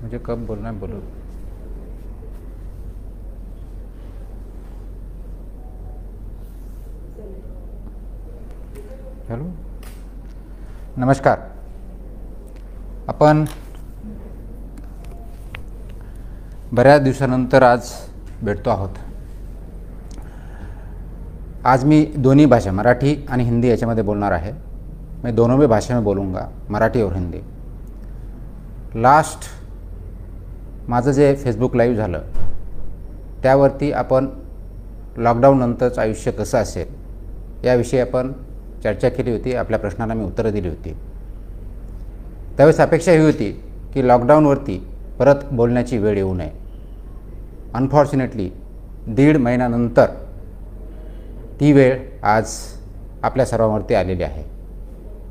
मुझे कब बोलना है बोलो। चलो, नमस्कार. आपण बऱ्याच दिवसानंतर आज भेटतो आहोत. आज मी दोन्ही भाषा मराठी आणि हिंदी याच्यामध्ये बोलणार आहे. मैं दोनों भी भाषा में बोलूँगा, मराठी और हिंदी. लास्ट माझं जे फेसबुक लाईव्ह झालं त्यावरती आपण लॉकडाऊननंतरचं आयुष्य कसं असेल याविषयी आपण चर्चा केली होती. आपल्या प्रश्नाला मी उत्तरं दिली होती. त्यावेळेस अपेक्षा ही होती की लॉकडाऊनवरती परत बोलण्याची वेळ येऊ नये. अनफॉर्च्युनेटली 1.5 महिन्यानंतर ती वेळ आज आपल्या सर्वांवरती आलेली आहे.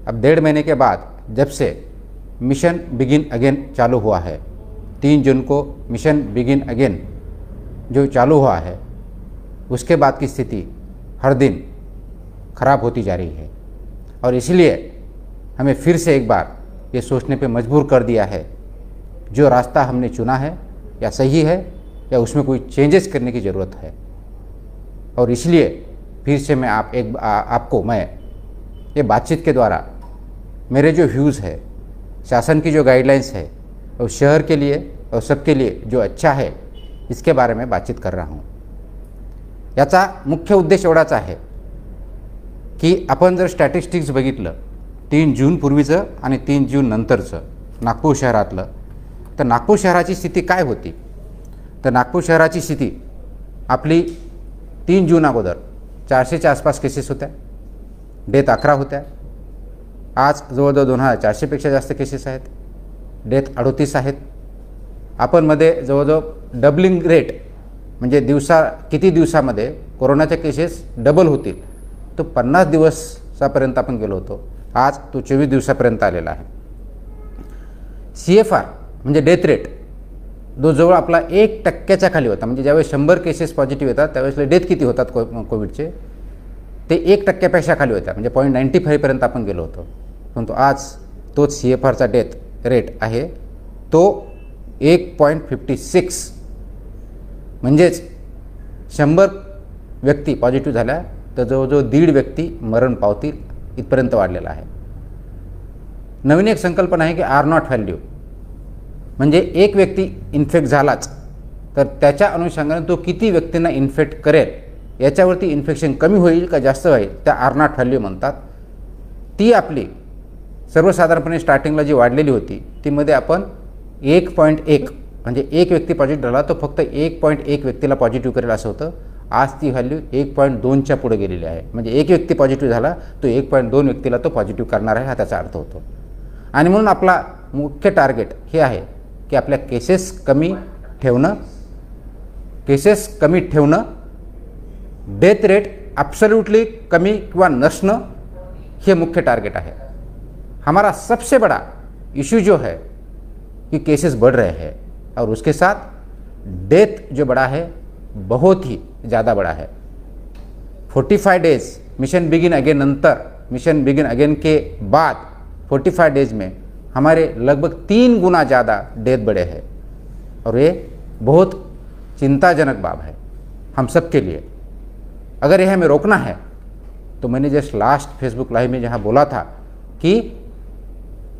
अब 1.5 महीने के बाद जब से मिशन बिगिन अगेन चालू हुआ है, 3 जून को मिशन बिगिन अगेन जो चालू हुआ है, उसके बाद की स्थिति हर दिन ख़राब होती जा रही है. और इसलिए हमें फिर से एक बार ये सोचने पे मजबूर कर दिया है जो रास्ता हमने चुना है या सही है या उसमें कोई चेंजेस करने की ज़रूरत है. और इसलिए फिर से मैं आपको मैं ये बातचीत के द्वारा मेरे जो व्यूज़ है, शासन की जो गाइडलाइंस है और शहर के लिए और सबके लिए जो अच्छा है इसके बारे में बातचीत कर रहा हूँ. याचा मुख्य उद्देश एवढाच आहे की आपण जर स्टॅटिस्टिक्स बघितलं 3 जून पूर्वीचं आणि 3 जून नंतरचं नागपूर शहरातलं, तर नागपूर शहराची स्थिती काय होती. तर नागपूर शहराची स्थिती आपली 3 जून अगोदर 400च्या आसपास केसेस होत्या, डेथ 11 होत्या. आज जवळजवळ 2400पेक्षा जास्त केसेस आहेत, डेथ 38 आहेत. आपण मध्ये जवळजवळ डबलिंग रेट म्हणजे किती दिवसामध्ये कोरोनाच्या केसेस डबल होतील तो 50 दिवसापर्यंत आपण गेलो होतो. आज तो 24 दिवसापर्यंत आलेला आहे. CFR म्हणजे डेथ रेट जो जवळ आपला 1% खाली होता. म्हणजे ज्यावेळेस 100 केसेस पॉझिटिव्ह येतात त्यावेळेस डेथ किती होतात कोविडचे ते 1%पेक्षा खाली होत्या. म्हणजे 0.95 पर्यंत आपण गेलो होतो. परंतु आज तोच CFRचा डेथ रेट आहे तो 1.56. म्हणजेच 100 व्यक्ती पॉझिटिव्ह झाल्या तर जवळजवळ 1.5 व्यक्ती मरण पावतील इथपर्यंत वाढलेला आहे. नवीन एक संकल्पना आहे की R0 व्हॅल्यू, म्हणजे एक व्यक्ती इन्फेक्ट झालाच तर त्याच्या अनुषंगाने तो किती व्यक्तींना इन्फेक्ट करेल याच्यावरती इन्फेक्शन कमी होईल का जास्त होईल त्या R0 व्हॅल्यू म्हणतात. ती आपली सर्वसाधारणपणे स्टार्टिंगला जी वाढलेली होती ती मध्ये आपण 1.1 म्हणजे एक व्यक्ती पॉझिटिव्ह झाला तो फक्त 1.1 व्यक्तीला पॉझिटिव्ह करेल असं होतं. आज ती व्हॅल्यू 1.2च्या पुढे गेलेली आहे. म्हणजे एक व्यक्ती पॉझिटिव्ह झाला तो 1.2 व्यक्तीला तो पॉझिटिव्ह करणार आहे हा त्याचा अर्थ होतो. आणि म्हणून आपला मुख्य टार्गेट हे आहे की आपल्या केसेस कमी ठेवणं, डेथ रेट ॲब्सोल्युटली कमी किंवा नसणं हे मुख्य टारगेट है. हमारा सबसे बड़ा इशू जो है कि केसेस बढ़ रहे हैं और उसके साथ डेथ जो बड़ा है बहुत ही ज़्यादा बड़ा है. 45 डेज मिशन बिगिन अगेन नंतर, मिशन बिगिन अगेन के बाद 45 डेज में हमारे लगभग 3 गुना ज़्यादा डेथ बढ़े हैं. और ये बहुत चिंताजनक बात है हम सब के लिए. अगर यह हमें रोकना है तो मैंने जस्ट लास्ट फेसबुक लाइव में जहाँ बोला था कि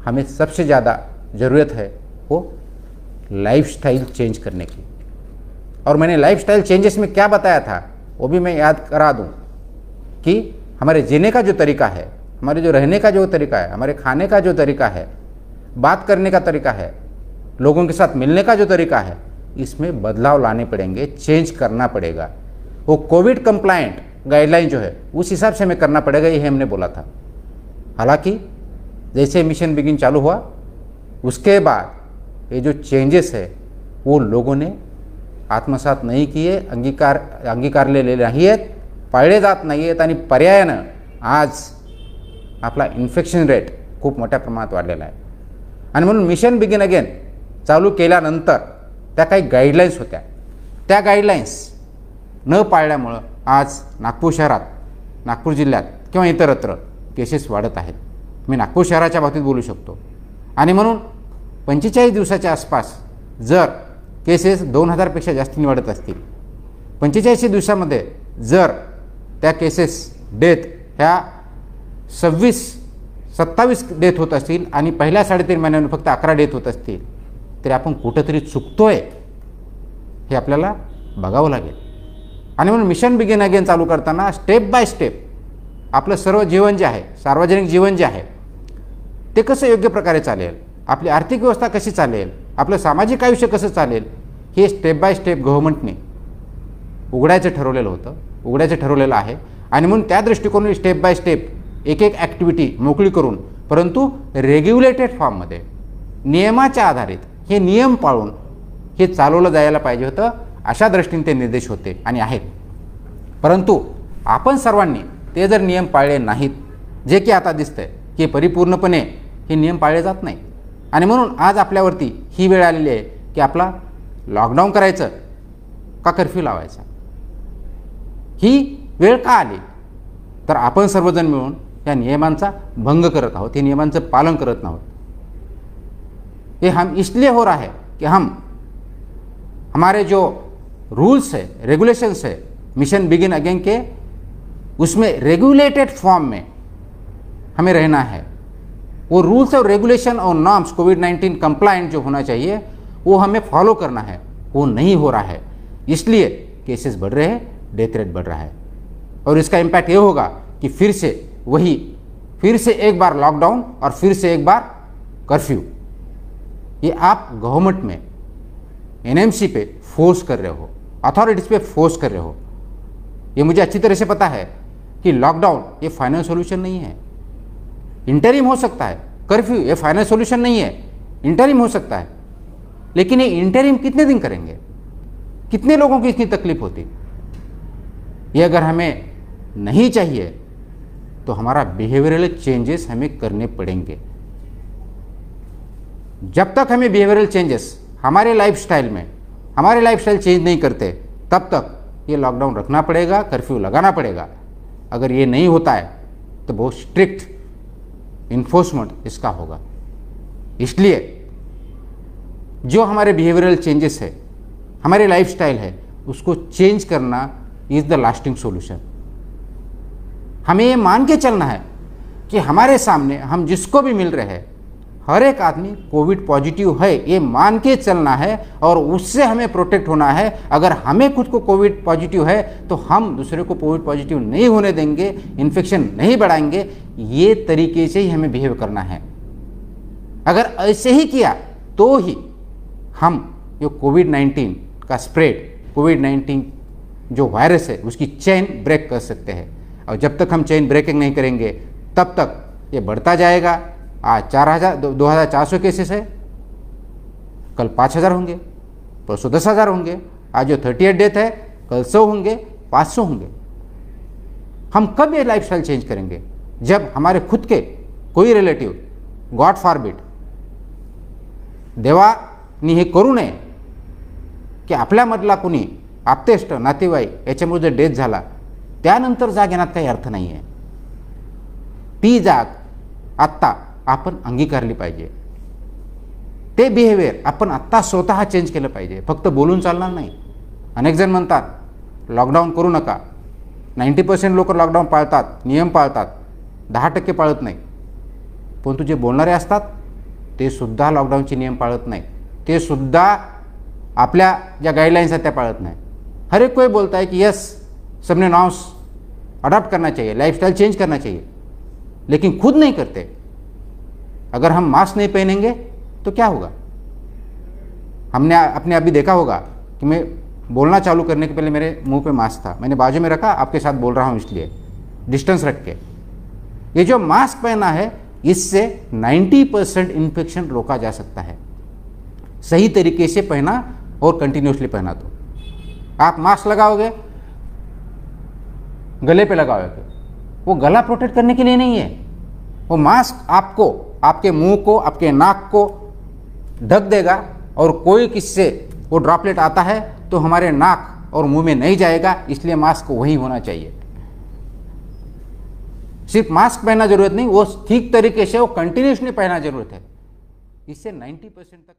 हमें सबसे ज़्यादा ज़रूरत है वो लाइफस्टाइल चेंज करने की. और मैंने लाइफस्टाइल चेंजेस में क्या बताया था वो भी मैं याद करा दूं कि हमारे जीने का जो तरीका है, हमारे जो रहने का जो तरीका है, हमारे खाने का जो तरीका है, बात करने का तरीका है, लोगों के साथ मिलने का जो तरीका है, इसमें बदलाव लाने पड़ेंगे, चेंज करना पड़ेगा. वो कोविड कंप्लायंट गाइडलाइन जो है उस हिसाब से हमें करना पड़ेगा, ये हमने बोला था. हालांकि जैसे मिशन बिगिन चालू हुआ उसके बाद ये जो चेंजेस है वो लोगों ने आत्मसात नहीं किए, अंगीकारलेले नाही आहेत, पाळले जात नाही आहेत आणि पर्यायानं आज आपला इन्फेक्शन रेट खूप मोठ्या प्रमाणात वाढलेला आहे. आणि म्हणून मिशन बिगिन अगेन चालू केल्यानंतर त्या काही गाईडलाईन्स होत्या, त्या गाईडलाईन्स न पाळल्यामुळं आज नागपूर शहरात, नागपूर जिल्ह्यात किंवा इतरत्र केसेस वाढत आहेत. मी नागपूर शहराच्या बाबतीत बोलू शकतो. आणि म्हणून 45 दिवसाच्या आसपास जर केसेस 2000पेक्षा जास्ती वाढत असतील, 45 दिवसामध्ये जर त्या केसेस डेथ ह्या 27 डेथ होत असतील आणि पहिल्या 3.5 महिन्यांमध्ये फक्त 11 डेथ होत असतील, तरी आपण कुठंतरी चुकतोय हे आपल्याला बघावं लागेल. आणि म्हणून मिशन बिगिन अगेन चालू करताना स्टेप बाय स्टेप आपलं सर्व जीवन जे आहे, सार्वजनिक जीवन जे आहे ते कसं योग्य प्रकारे चालेल, आपली आर्थिक व्यवस्था कशी चालेल, आपलं सामाजिक आयुष्य कसं चालेल, हे स्टेप बाय स्टेप गव्हर्नमेंटने उघडायचं ठरवलेलं आहे. आणि म्हणून त्या दृष्टिकोनाने स्टेप बाय स्टेप एक ॲक्टिव्हिटी मोकळी करून, परंतु रेग्युलेटेड फॉर्ममध्ये नियमाच्या आधारित हे नियम पाळून हे चालवलं जायला पाहिजे होतं, अशा दृष्टीने ते निर्देश होते आणि आहेत. परंतु आपण सर्वांनी ते जर नियम पाळले नाहीत, जे की आता दिसतंय की परिपूर्णपणे हे नियम पाळले जात नाही, आणि म्हणून आज आपल्यावरती ही वेळ आलेली आहे की आपला लॉकडाऊन करायचं का कर्फ्यू लावायचा. ही वेळ का आली, तर आपण सर्वजण मिळून या नियमांचा भंग करत आहोत, हे नियमांचं पालन करत नाहोत. ये हम इसलिए हो रहा है कि हमारे जो रूल्स है, रेगुलेशंस है मिशन बिगिन अगेन के, उसमें रेगुलेटेड फॉर्म में हमें रहना है. वो रूल्स और रेगुलेशन और नॉर्म्स कोविड-19 कंप्लायंट जो होना चाहिए वो हमें फॉलो करना है, वो नहीं हो रहा है. इसलिए केसेस बढ़ रहे हैं, डेथ रेट बढ़ रहा है, और इसका इम्पैक्ट ये होगा कि फिर से एक बार लॉकडाउन और फिर से एक बार कर्फ्यू. ये आप गवर्नमेंट में एनएमसी पे फोर्स कर रहे हो, अथॉरिटीज़ पे फोर्स कर रहे हो. ये मुझे अच्छी तरह से पता है कि लॉकडाउन ये फाइनल सॉल्यूशन नहीं है, इंटरिम हो सकता है. कर्फ्यू ये फाइनल सॉल्यूशन नहीं है, इंटरिम हो सकता है. लेकिन ये इंटरिम कितने दिन करेंगे, कितने लोगों की इतनी तकलीफ होती. ये अगर हमें नहीं चाहिए तो हमारा बिहेवियरल चेंजेस हमें करने पड़ेंगे. जब तक हमें बिहेवियरल चेंजेस हमारे लाइफस्टाइल चेंज नहीं करते, तब तक ये लॉकडाउन रखना पड़ेगा, कर्फ्यू लगाना पड़ेगा. अगर ये नहीं होता है तो बहुत स्ट्रिक्ट इन्फोर्समेंट इसका होगा. इसलिए जो हमारे बिहेवियरल चेंजेस है, हमारे लाइफस्टाइल है, उसको चेंज करना इज़ द लास्टिंग सॉल्यूशन. हमें ये मान के चलना है कि हमारे सामने हम जिसको भी मिल रहे हैं, हर एक आदमी कोविड पॉजिटिव है, ये मान के चलना है और उससे हमें प्रोटेक्ट होना है. अगर हमें खुद को कोविड पॉजिटिव है तो हम दूसरे को कोविड पॉजिटिव नहीं होने देंगे, इन्फेक्शन नहीं बढ़ाएंगे. ये तरीके से ही हमें बिहेव करना है. अगर ऐसे ही किया तो ही हम जो कोविड-19 का स्प्रेड, कोविड-19 जो वायरस है उसकी चेन ब्रेक कर सकते हैं. और जब तक हम चेन ब्रेकिंग नहीं करेंगे तब तक ये बढ़ता जाएगा. आज 2400 केसेस है, कल 5000 होंगे, परसों 10,000 होंगे. आज जो 38 डेथ है, कल 100 होंगे, 500 होंगे. हम कब ये लाइफस्टाइल चेंज करेंगे? जब हमारे खुद के कोई रिलेटिव, गॉड फॉरबिड, देवानी हे करू नये की आपल्यामधला कुणी आप्तेष्ट नातेवाईक याच्यामुळे जर डेथ झाला, त्यानंतर जाग येण्यात काही अर्थ नाही आहे. ती जाग आत्ता आपण अंगीकारली पाहिजे. ते बिहेवियर आपण आत्ता स्वतः चेंज केलं पाहिजे, फक्त बोलून चालणार नाही. अनेक जण म्हणतात लॉकडाऊन करू नका. 90% लोक लॉकडाऊन पाळतात, नियम पाळतात, 10% पाळत नाही. परंतु जे बोलणारे असतात ते सुद्धा लॉकडाऊनचे नियम पाळत नाही, ते सुद्धा आपल्या ज्या गाइडलाइंस आहेत त्या पाळत नाही. हर एक कोई बोलता है कि यस सबने नॉर्म्स अडॉप्ट करना चाहिए, लाइफस्टाइल चेंज करना चाहिए, लेकिन खुद नहीं करते. अगर हम मास्क नहीं पहनेंगे तो क्या होगा? आपने अभी देखा होगा कि मैं बोलना चालू करने के पहले मेरे मुंह पे मास्क था, मैंने बाजू में रखा, आपके साथ बोल रहा हूँ इसलिए डिस्टेंस रख के. ये जो मास्क पहना है इससे 90% इन्फेक्शन रोका जा सकता है, सही तरीके से पहना और कंटिन्यूसली पहना. तो आप मास्क लगाओगे, गले पे लगाओगे, वो गला प्रोटेक्ट करने के लिए नहीं है. वो मास्क आपको, आपके मुंह को, आपके नाक को ढक देगा, और कोई किससे वो ड्रॉपलेट आता है तो हमारे नाक और मुंह में नहीं जाएगा. इसलिए मास्क वही होना चाहिए. सिर्फ मास्क पहनना जरूरत नहीं, वो ठीक तरीके से वो कंटिन्यूसली पहनना जरूरत है. इससे 90% तक